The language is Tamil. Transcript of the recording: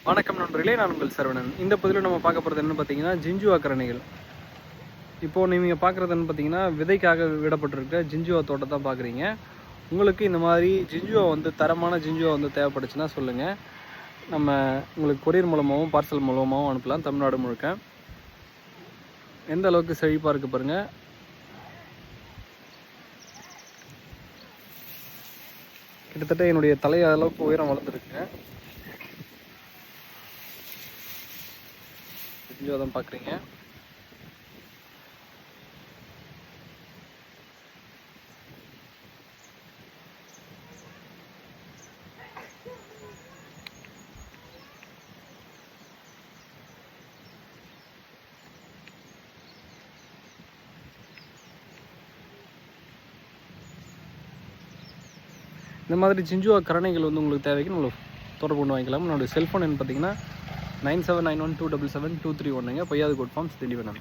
வணக்கம் நண்பர்களே, நான் உங்கள் சரவணன். இந்த பதிவில் நம்ம பார்க்க போகிறது என்னென்னு பார்த்தீங்கன்னா, ஜிஞ்சுவா கரணிகள். இப்போது நீங்கள் பார்க்குறது என்னன்னு பார்த்தீங்கன்னா, விதைக்காக விடப்பட்டிருக்க ஜிஞ்சுவா தோட்டம் தான் பார்க்குறீங்க. உங்களுக்கு இந்த மாதிரி ஜிஞ்சுவா தரமான ஜிஞ்சுவா தேவைப்பட்டுச்சுன்னா சொல்லுங்கள். நம்ம உங்களுக்கு கொரியர் மூலமாகவும் பார்சல் மூலமாகவும் அனுப்பலாம், தமிழ்நாடு முழுக்க. எந்த அளவுக்கு செழிப்பாக இருக்குது பாருங்கள். கிட்டத்தட்ட என்னுடைய தலை அளவுக்கு உயரம் வளர்ந்துருக்கு. ஜிஞ்சுவா தான் பார்க்குறீங்க. இந்த மாதிரி ஜிஞ்சுவா கரணைகள் உங்களுக்கு தேவைக்கு நம்மளுக்கு தொடர்பு கொண்டு வாங்கிக்கலாம். என்னோடய செல்ஃபோன் பார்த்தீங்கன்னா 9791277231. பொய்யாது கோட் ஃபார்ம்ஸ் திண்டிவனம்.